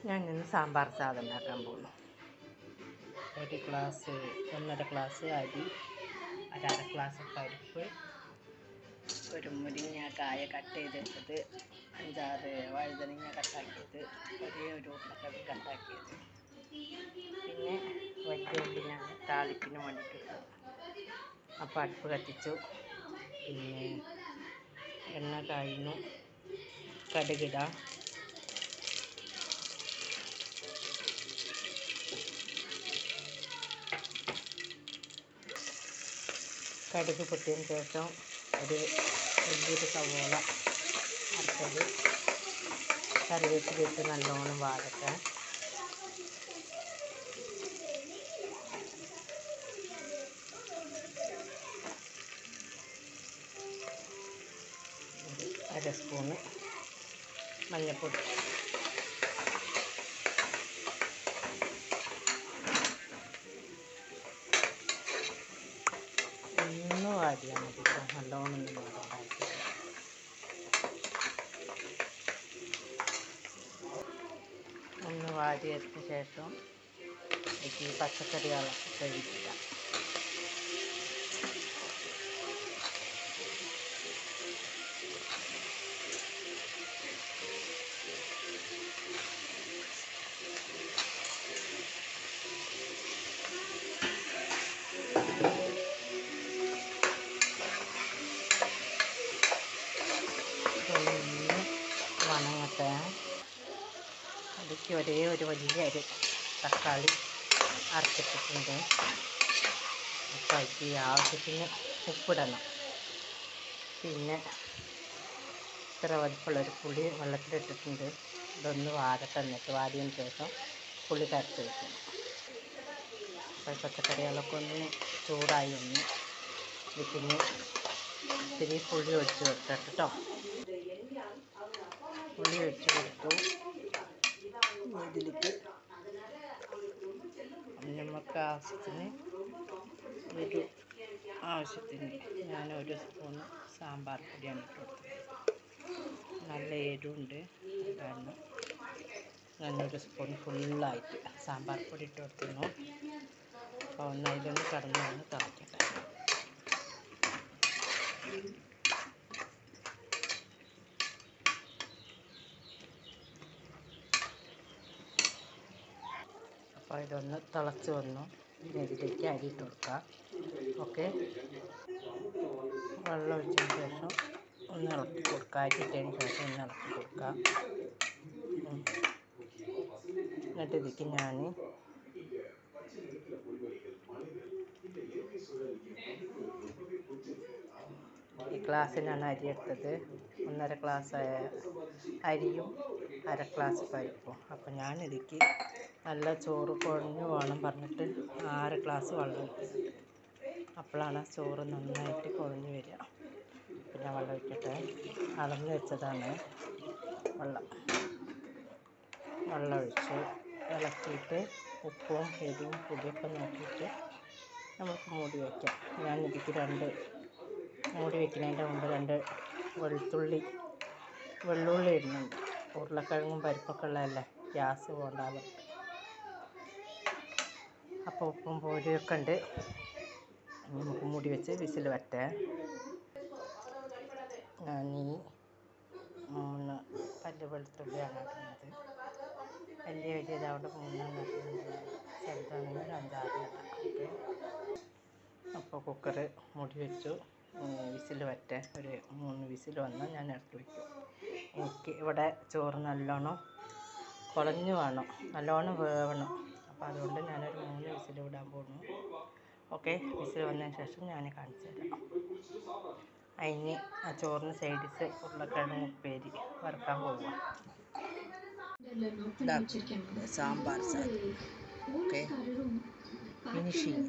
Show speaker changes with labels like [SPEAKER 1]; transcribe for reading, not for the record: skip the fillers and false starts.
[SPEAKER 1] ഞാൻ ഇന്ന് സാമ്പാർ സാധനം ഉണ്ടാക്കാൻ പോകുന്നു. ഒരു ഗ്ലാസ് 1.5 ഗ്ലാസ് അരി, അര ഗ്ലാസ് പരിപ്പ്, ഒരു മുരിങ്ങക്കായ കട്ട് ചെയ്തിട്ടത്, 5-6 വഴുതനങ്ങ കട്ടാക്കിയത്, ഒരു ഉരുളക്കിഴങ്ങ് കട്ടാക്കിയത്, പിന്നെ വലിയ ഉള്ളി ഞാൻ താളിപ്പിന് വേണ്ടിയിട്ട്. അപ്പോൾ അടുപ്പ് കത്തിച്ചു. പിന്നെ എണ്ണ കായുന്നു, കടുകിടാം. കടുക് പൊട്ടിയതിന് ശേഷം ഒരു വലിയൊരു സവോള അരച്ചത്, കറിവേപ്പിലിട്ട് നല്ലോണം വാഴട്ടെ. അര സ്പൂണ് മഞ്ഞൾപ്പൊടി, ഒന്ന് വാടിയാൽ മതി, നല്ലോണം ഉണ്ടാക്കി. ഒന്ന് വാടിയതിന് ശേഷം ഈ പച്ചക്കറികളൊക്കെ കഴിക്കാം. വണങ്ങട്ടെ. അതിലേക്ക് ഒരു വലിയ തക്കാളി അരച്ചിട്ടിട്ടുണ്ട്. അപ്പോൾ അതിലേക്ക് ആവശ്യത്തിന് ഉപ്പിടണം. പിന്നെ ഇത്ര വലിപ്പമുള്ളൊരു പുളി വെള്ളത്തിലിട്ടിട്ടുണ്ട്. ഇതൊന്ന് വാടട്ടെ. എന്നിട്ട് വാടിയതിന് ശേഷം പുളി കരച്ച് വയ്ക്കണം. അപ്പോൾ പച്ചക്കറികളൊക്കെ ഒന്ന് ചൂടായി വന്നു. ഇതിന് ഇത്തിരി പുളി ഒഴിച്ച് വെക്കാം കേട്ടോ. പുളി ഒഴിച്ച് കൊടുത്തു. ഇതിലേക്ക് നമുക്ക് ആവശ്യത്തിന് ഞാനൊരു സ്പൂണ് സാമ്പാർ പൊടിയാണ് ഇട്ട് കൊടുത്തത്. നല്ല എരിവുണ്ട്, കാരണം ഞാനൊരു സ്പൂൺ ഫുള്ളായിട്ട് സാമ്പാർ പൊടി ഇട്ട് കൊടുത്തിരുന്നു. അപ്പോൾ അതിലൊന്ന് കടന്ന് തിളക്കട്ടെ. അപ്പോൾ ഇതൊന്ന് തിളച്ച് വന്നു. ഇതിലേക്ക് അരി ഇട്ട് കൊടുക്കാം. ഓക്കെ, വെള്ളം ഒഴിച്ചതിന് ശേഷം ഒന്ന് ഇളക്കി കൊടുക്കുക. അരി ഇട്ടതിന് ശേഷം ഒന്ന് ഇളക്കി കൊടുക്കാം. എന്നിട്ട് ഇതിലേക്ക് ഞാൻ ഈ ഗ്ലാസ്സിനാണ് അരി എടുത്തത്. 1.5 ഗ്ലാസ് അരിയും 1/2 ഗ്ലാസ് പരിപ്പും. അപ്പോൾ ഞാനിതിലേക്ക് നല്ല ചോറ് കുഴഞ്ഞു വേണം പറഞ്ഞിട്ട് 6 ഗ്ലാസ് വെള്ളം ഒഴിക്കുന്നുണ്ട്. അപ്പോഴാണ് ചോറ് നന്നായിട്ട് കുഴഞ്ഞു വരിക. പിന്നെ വെള്ളം ഒഴിക്കട്ടെ. അളന്ന് വെച്ചതാണ് വെള്ളം ഒഴിച്ച് ഇളക്കിയിട്ട് ഉപ്പും എരിവും പൊടിയൊക്കെ നോക്കിയിട്ട് നമുക്ക് മൂടി വയ്ക്കാം. ഞാനിതിലേക്ക് മൂടി വയ്ക്കുന്നതിൻ്റെ മുമ്പ് 2 വെള്ളുള്ളി ഇടുന്നുണ്ട്. ഉരുളക്കിഴങ്ങും പരിപ്പൊക്കെ ഉള്ളതല്ലേ, ഗ്യാസ് പോകണ്ടാവും. അപ്പോൾ ഉപ്പും പൊടിയൊക്കെ ഉണ്ട്. നമുക്ക് മൂടി വെച്ച് വിസിൽ വരട്ടെ. ഞാൻ 3 പല്ല് വെളുത്തുള്ളിയാണ് ഇടുന്നത്. വലിയതാവിടെ 3 ഇടുന്നത്. ചെറുതാണെങ്കിൽ 5-6 ഇടാം. ഓക്കെ, അപ്പോൾ കുക്കർ മൂടി വെച്ചു. വിസിൽ വരട്ടെ. ഒരു 3 വിസിൽ വന്നാൽ ഞാൻ ഇറക്കി വയ്ക്കും. എനിക്ക് ഇവിടെ ചോറ് നല്ലോണം കുഴഞ്ഞു വേണം, നല്ലോണം വേവണം. അപ്പോൾ അതുകൊണ്ട് ഞാനൊരു 3 വിസിൽ വിടാൻ പോകുന്നു. ഓക്കെ, വിസിൽ വന്നതിന് ശേഷം ഞാൻ കാണിച്ചു തരാം. അതിന് ആ ചോറിന് സൈഡിസ് ഉരുളക്കിഴങ്ങ് ഉപ്പേരി വറുക്കാൻ പോവുക. സാമ്പാർ സാധനം. Okay, finishing.